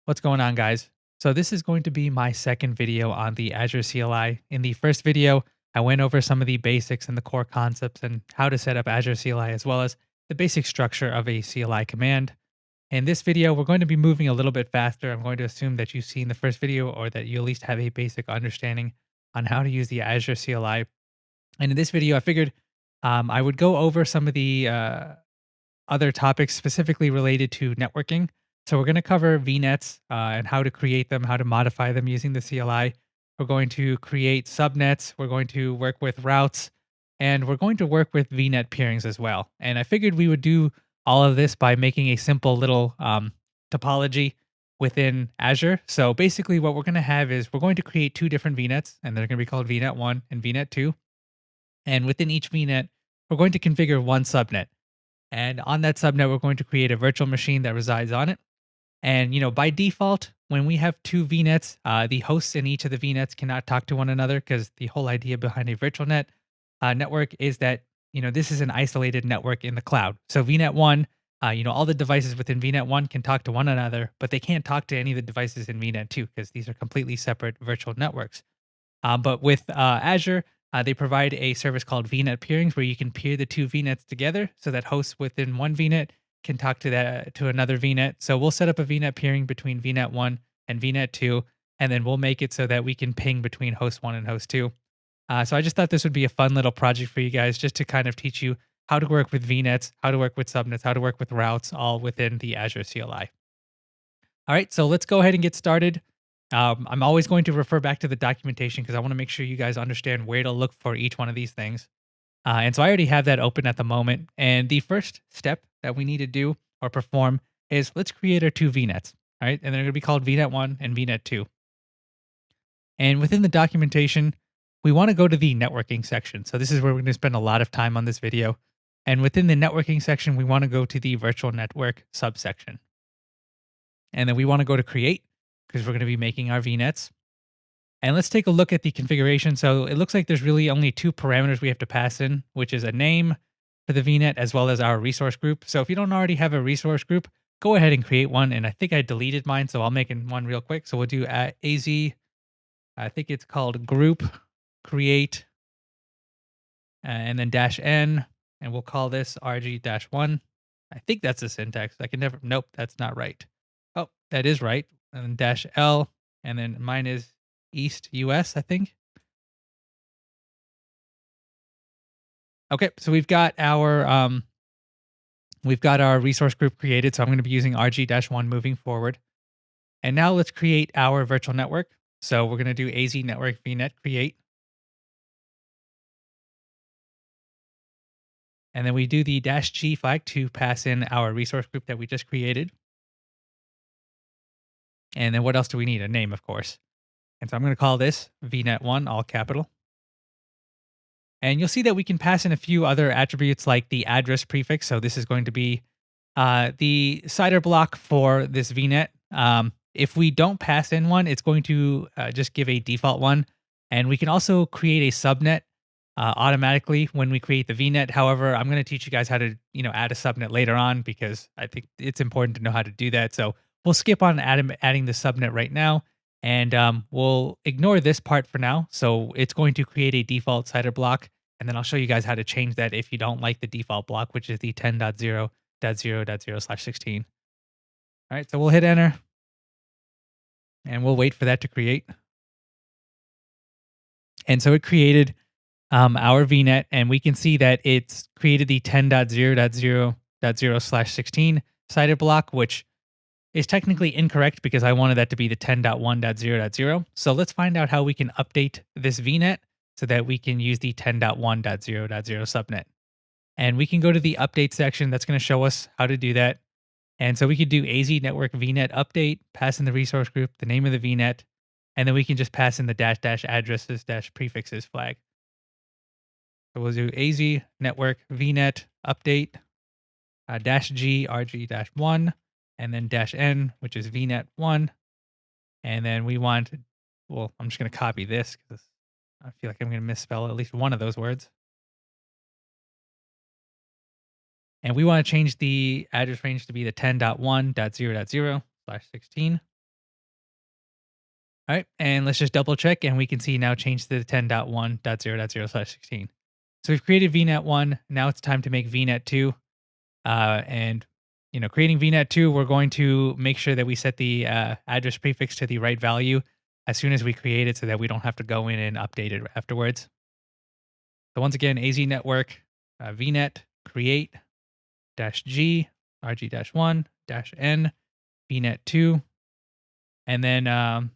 What's going on, guys? So this is going to be my second video on the Azure CLI. In the first video, I went over some of the basics and the core concepts and how to set up Azure CLI, as well as the basic structure of a CLI command. In this video, we're going to be moving a little bit faster. I'm going to assume that you've seen the first video or that you at least have a basic understanding on how to use the Azure CLI. And in this video, I figured I would go over some of the other topics specifically related to networking. So we're going to cover VNETs and how to create them, how to modify them using the CLI. We're going to create subnets. We're going to work with routes, and we're going to work with VNet peerings as well. And I figured we would do all of this by making a simple little topology within Azure. So basically, what we're going to have is we're going to create two different VNets, and they're going to be called VNet 1 and VNet 2. And within each VNet, we're going to configure one subnet. And on that subnet, we're going to create a virtual machine that resides on it. And by default, when we have two VNets, the hosts in each of the VNets cannot talk to one another because the whole idea behind a virtual net network is that this is an isolated network in the cloud. So VNet one, all the devices within VNet one can talk to one another, but they can't talk to any of the devices in VNet two because these are completely separate virtual networks. But with Azure, they provide a service called VNet Peerings, where you can peer the two VNets together, so that hosts within one VNet can talk to another VNet. So we'll set up a VNet peering between VNet one and VNet two, and then we'll make it so that we can ping between host one and host two. So I just thought this would be a fun little project for you guys, just to kind of teach you how to work with VNets, how to work with subnets, how to work with routes, all within the Azure CLI. All right, so let's go ahead and get started. I'm always going to refer back to the documentation because I want to make sure you guys understand where to look for each one of these things. And so I already have that open at the moment. And the first step that we need to do or perform is let's create our two VNets, all right? And they're going to be called VNet 1 and VNet 2. And within the documentation, we want to go to the networking section. So this is where we're going to spend a lot of time on this video. And within the networking section, we want to go to the virtual network subsection. And then we want to go to create, because we're going to be making our VNets. And let's take a look at the configuration. So it looks like there's really only two parameters we have to pass in, which is a name for the VNet as well as our resource group. So if you don't already have a resource group, go ahead and create one. And I think I deleted mine, so I'll make one real quick. So we'll do AZ, I think it's called group create, and then -n, and we'll call this RG-1. I think that's the syntax. I can never, nope, that's not right. Oh, that is right. And then -L, and then mine is East US, I think. Okay, so we've got our resource group created. So I'm going to be using RG-1 moving forward. And now let's create our virtual network. So we're going to do AZ network VNet create. And then we do the -G flag to pass in our resource group that we just created. And then what else do we need? A name, of course. And so I'm going to call this VNet1, all capital. And you'll see that we can pass in a few other attributes like the address prefix. So this is going to be the CIDR block for this VNet. If we don't pass in one, it's going to just give a default one. And we can also create a subnet automatically when we create the VNet. However, I'm going to teach you guys how to add a subnet later on, because I think it's important to know how to do that. So we'll skip on adding the subnet right now. And we'll ignore this part for now. So it's going to create a default CIDR block. And then I'll show you guys how to change that if you don't like the default block, which is the 10.0.0.0/16. All right, so we'll hit enter. And we'll wait for that to create. And so it created our VNet. And we can see that it's created the 10.0.0.0/16 CIDR block, which is technically incorrect because I wanted that to be the 10.1.0.0. So let's find out how we can update this VNet so that we can use the 10.1.0.0 subnet. And we can go to the update section. That's going to show us how to do that. And so we could do AZ network VNet update, pass in the resource group, the name of the VNet, and then we can just pass in the --addresses -prefixes flag. So we'll do AZ network VNet update, -G RG-1. And then -N, which is VNet1. And then we want, well, I'm just going to copy this because I feel like I'm going to misspell at least one of those words. And we want to change the address range to be the 10.1.0.0/16. All right, and let's just double check, and we can see now change to the 10.1.0.0/16. So we've created VNet 1. Now it's time to make VNet 2. And creating VNet 2, we're going to make sure that we set the address prefix to the right value as soon as we create it, so that we don't have to go in and update it afterwards. So once again, AZ network VNet create -G RG-1 -N VNet 2, and then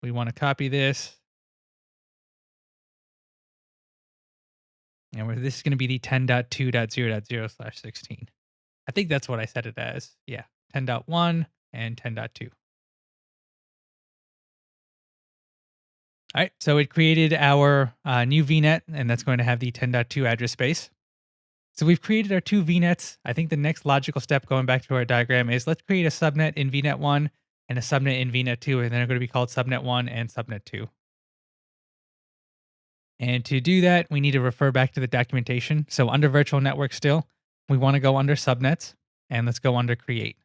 we want to copy this, and this is going to be the 10.2.0.0/16. I think that's what I set it as. Yeah, 10.1 and 10.2. All right, so it created our new VNet, and that's going to have the 10.2 address space. So we've created our two VNets. I think the next logical step, going back to our diagram, is let's create a subnet in VNet 1 and a subnet in VNet 2, and they're going to be called subnet 1 and subnet 2. And to do that, we need to refer back to the documentation. So under virtual network still, we want to go under subnets, and let's go under create.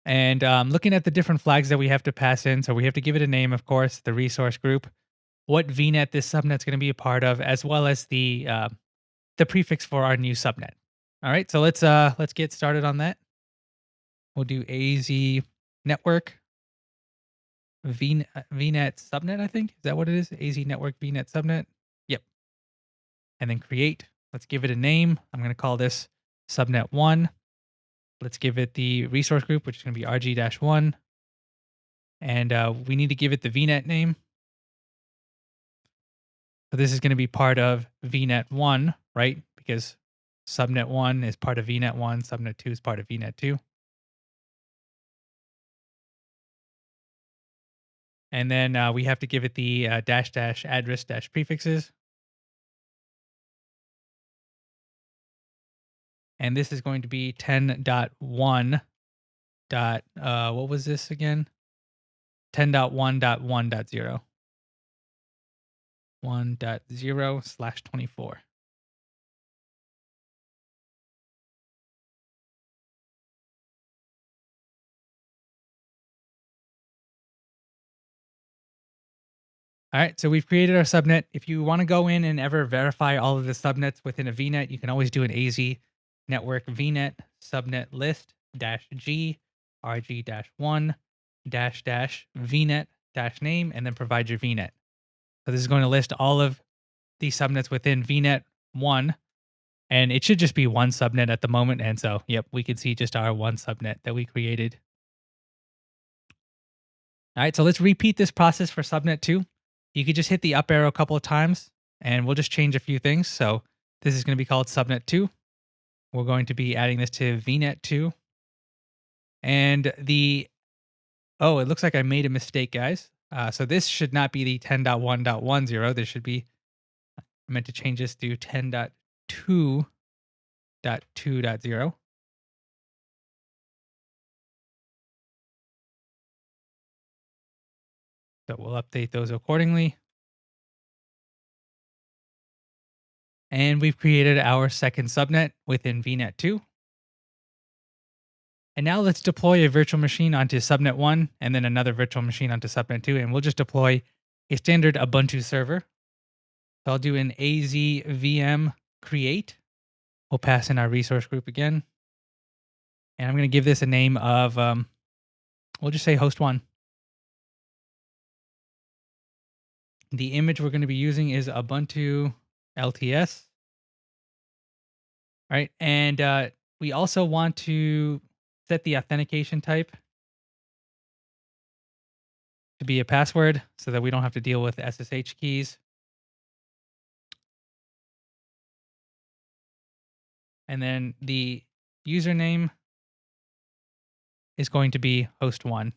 And looking at the different flags that we have to pass in, so we have to give it a name, of course, the resource group, what VNet this subnet's going to be a part of, as well as the prefix for our new subnet. All right, so let's get started on that. We'll do AZ network VNet subnet. I think, is that what it is? AZ network VNet subnet. Yep. And then create. Let's give it a name. I'm going to call this subnet 1. Let's give it the resource group, which is going to be RG-1. And we need to give it the VNet name. So this is going to be part of VNet 1, right? Because subnet 1 is part of VNet 1, subnet 2 is part of VNet 2. And then we have to give it the -- address - prefixes. And this is going to be 10.1. What was this again? 10.1.1.0. 1.0/24. All right, so we've created our subnet. If you want to go in and ever verify all of the subnets within a VNet, you can always do an AZ network VNet subnet list -G RG-1 -VNet -name, and then provide your VNet. So this is going to list all of the subnets within VNet 1, and it should just be one subnet at the moment. And so, yep, we can see just our one subnet that we created. All right, so let's repeat this process for subnet 2. You could just hit the up arrow a couple of times, and we'll just change a few things. So this is going to be called subnet 2. We're going to be adding this to VNet 2. And it looks like I made a mistake, guys. So this should not be the 10.1.10. This should be, I meant to change this to 10.2.2.0. So we'll update those accordingly. And we've created our second subnet within VNet 2. And now let's deploy a virtual machine onto subnet 1 and then another virtual machine onto subnet 2. And we'll just deploy a standard Ubuntu server. So I'll do an AZ VM create. We'll pass in our resource group again. And I'm going to give this a name of, we'll just say host 1. The image we're going to be using is Ubuntu LTS. All right. And we also want to set the authentication type to be a password so that we don't have to deal with SSH keys. And then the username is going to be host1.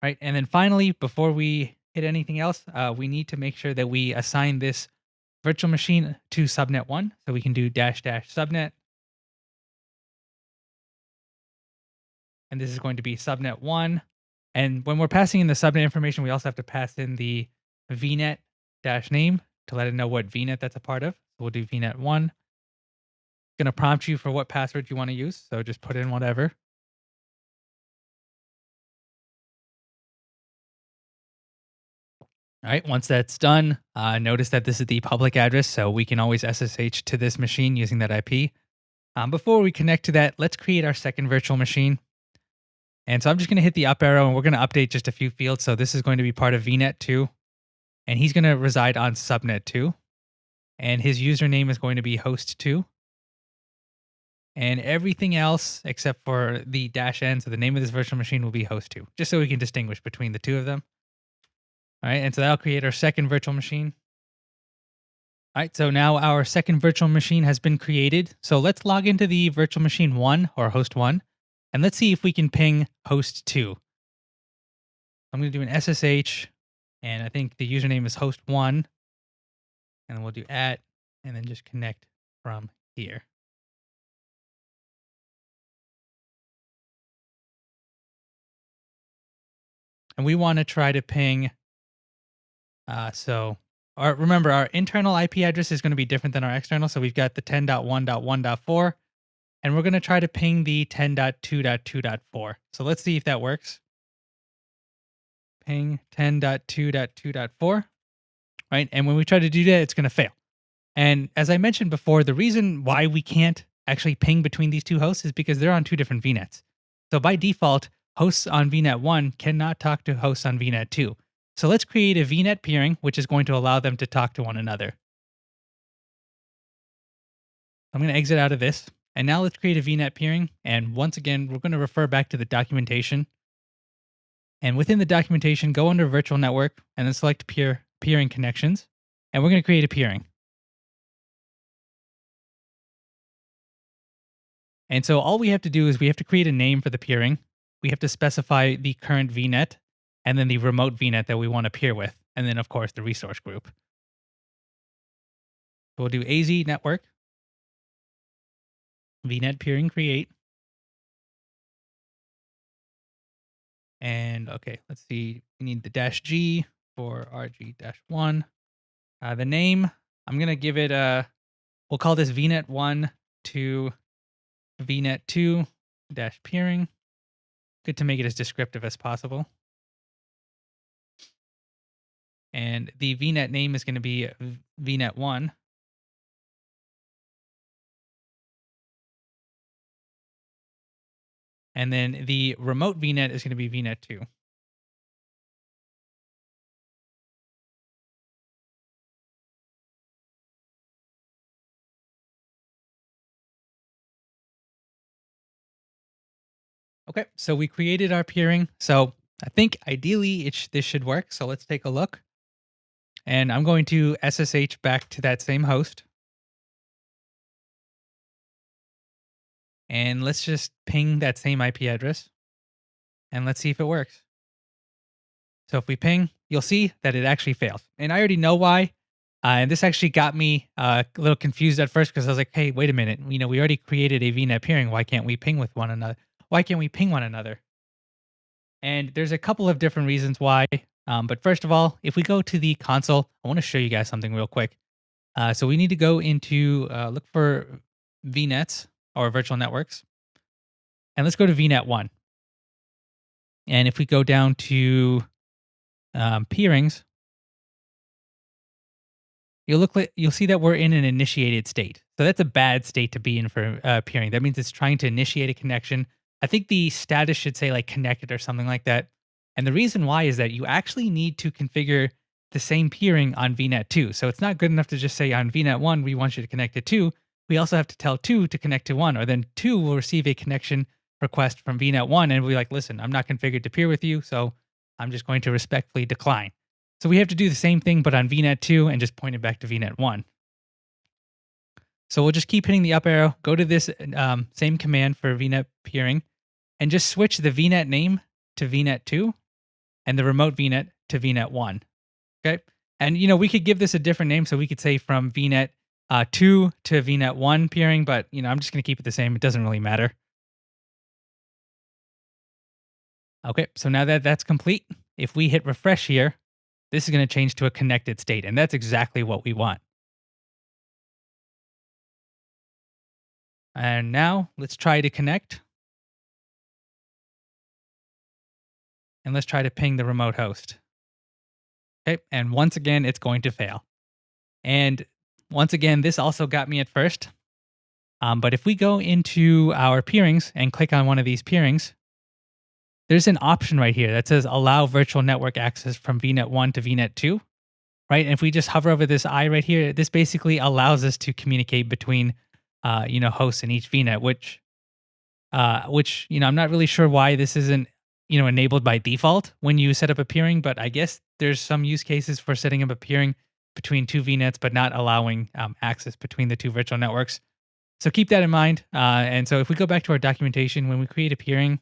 Right. And then finally, before we hit anything else, we need to make sure that we assign this virtual machine to subnet 1. So we can do -- subnet. And this is going to be subnet 1. And when we're passing in the subnet information, we also have to pass in the VNet -name to let it know what VNet that's a part of. So we'll do VNet 1. It's going to prompt you for what password you want to use. So just put in whatever. All right, once that's done, notice that this is the public address, so we can always SSH to this machine using that IP. Before we connect to that, let's create our second virtual machine. And so I'm just going to hit the up arrow and we're going to update just a few fields. So this is going to be part of VNet 2, and he's going to reside on Subnet 2. And his username is going to be host 2. And everything else except for the -n, so the name of this virtual machine will be host 2, just so we can distinguish between the two of them. All right, and so that'll create our second virtual machine. All right, so now our second virtual machine has been created. So let's log into the virtual machine 1 or host 1, and let's see if we can ping host 2. I'm going to do an SSH, and I think the username is host 1, and then we'll do @ and then just connect from here. And we want to try to ping. Remember, our internal IP address is going to be different than our external. So we've got the 10.1.1.4, and we're going to try to ping the 10.2.2.4. So let's see if that works. Ping 10.2.2.4, right? And when we try to do that, it's going to fail. And as I mentioned before, the reason why we can't actually ping between these two hosts is because they're on two different VNets. So by default, hosts on VNet 1 cannot talk to hosts on VNet 2. So let's create a VNet peering, which is going to allow them to talk to one another. I'm going to exit out of this. And now let's create a VNet peering. And once again, we're going to refer back to the documentation. And within the documentation, go under virtual network and then select peering connections. And we're going to create a peering. And so all we have to do is we have to create a name for the peering. We have to specify the current VNet and then the remote VNet that we want to peer with. And then, of course, the resource group. So we'll do AZ network, VNet peering create. And okay, let's see. We need the -G for RG-1. The name, I'm going to give it we'll call this VNet 1 to VNet 2 -peering. Good to make it as descriptive as possible. And the VNet name is going to be VNet 1. And then the remote VNet is going to be VNet 2. Okay, so we created our peering. So I think ideally this should work. So let's take a look. And I'm going to SSH back to that same host. And let's just ping that same IP address. And let's see if it works. So if we ping, you'll see that it actually failed. And I already know why. And this actually got me a little confused at first because I was like, hey, wait a minute. We already created a VNet peering. Why can't we ping with one another? Why can't we ping one another? And there's a couple of different reasons why. But first of all, if we go to the console, I want to show you guys something real quick. So we need to go into look for VNets or virtual networks. And let's go to VNet 1. And if we go down to peerings, you'll see that we're in an initiated state. So that's a bad state to be in for peering. That means it's trying to initiate a connection. I think the status should say like connected or something like that. And the reason why is that you actually need to configure the same peering on VNet 2. So it's not good enough to just say on VNet 1, we want you to connect to 2. We also have to tell 2 to connect to 1, or then 2 will receive a connection request from VNet 1 and we'll be like, listen, I'm not configured to peer with you, so I'm just going to respectfully decline. So we have to do the same thing, but on VNet 2 and just point it back to VNet 1. So we'll just keep hitting the up arrow, go to this same command for VNet peering, and just switch the VNet name to VNet 2 and the remote VNet to VNet 1. Okay. And, we could give this a different name. So we could say from VNet 2 to VNet 1 peering, but, I'm just going to keep it the same. It doesn't really matter. Okay. So now that that's complete, if we hit refresh here, this is going to change to a connected state. And that's exactly what we want. And now let's try to connect. And let's try to ping the remote host. Okay. And once again, it's going to fail. And once again, this also got me at first. But if we go into our peerings and click on one of these peerings, there's an option right here that says allow virtual network access from VNet 1 to VNet 2, right? And if we just hover over this I right here, this basically allows us to communicate between, hosts in each VNet, which I'm not really sure why this isn't, enabled by default when you set up a peering, but I guess there's some use cases for setting up a peering between two VNets, but not allowing access between the two virtual networks. So keep that in mind. And so if we go back to our documentation, when we create a peering,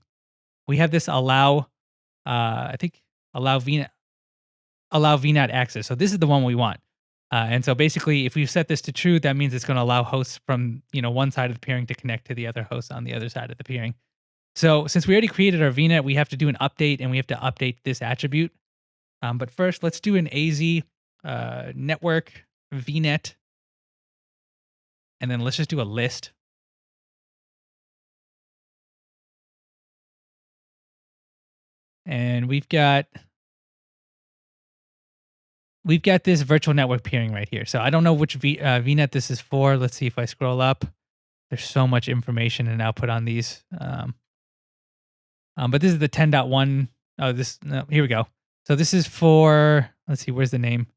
we have this I think allow VNet access. So this is the one we want. And so basically, if we set this to true, that means it's going to allow hosts from one side of the peering to connect to the other host on the other side of the peering. So since we already created our VNet, we have to do an update, and we have to update this attribute. But first, let's do an AZ network VNet, and then let's just do a list. And we've got this virtual network peering right here. So I don't know which VNet this is for. Let's see if I scroll up. There's so much information and output on these. But this is the 10.1. Oh, no, here we go. So this is for, let's see, where's the name?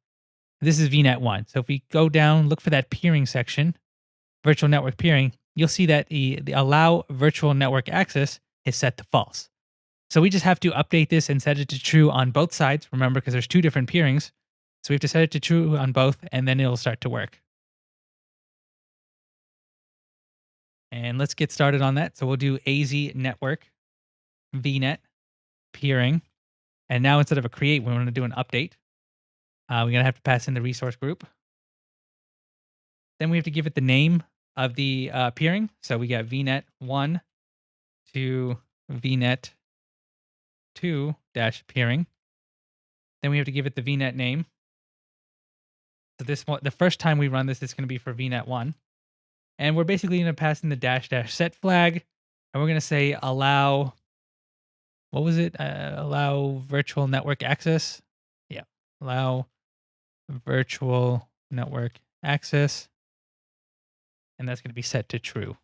This is VNet 1. So if we go down, look for that peering section, virtual network peering, you'll see that the allow virtual network access is set to false. So we just have to update this and set it to true on both sides. Remember, because there's two different peerings. So we have to set it to true on both, and then it'll start to work. And let's get started on that. So we'll do AZ network, VNet, peering. And now instead of a create, we want to do an update. We're going to have to pass in the resource group. Then we have to give it the name of the peering. So we got VNet 1 to VNet 2 -peering. Then we have to give it the VNet name. So this one, the first time we run this, it's going to be for VNet 1. And we're basically going to pass in the -- set flag. And we're going to say allow, what was it? Allow virtual network access. Yeah. Allow virtual network access. And that's going to be set to true.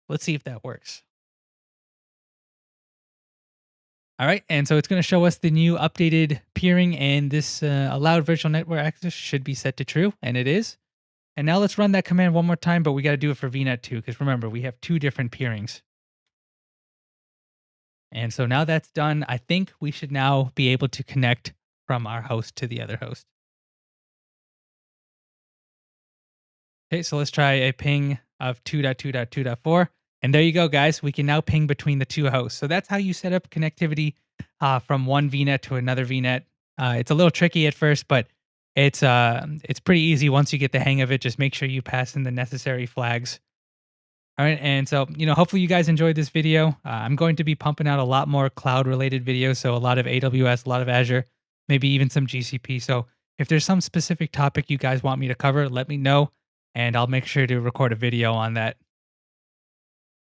Let's see if that works. All right. And so it's going to show us the new updated peering, and this allowed virtual network access should be set to true. And it is. And now let's run that command one more time, but we got to do it for VNet 2, because remember, we have two different peerings. And so now that's done, I think we should now be able to connect from our host to the other host. Okay, so let's try a ping of 2.2.2.4. And there you go, guys. We can now ping between the two hosts. So that's how you set up connectivity from one VNet to another VNet. It's a little tricky at first, but it's pretty easy once you get the hang of it. Just make sure you pass in the necessary flags. All right, and so hopefully you guys enjoyed this video. I'm going to be pumping out a lot more cloud-related videos, so a lot of AWS, a lot of Azure, maybe even some GCP. So if there's some specific topic you guys want me to cover, let me know, and I'll make sure to record a video on that.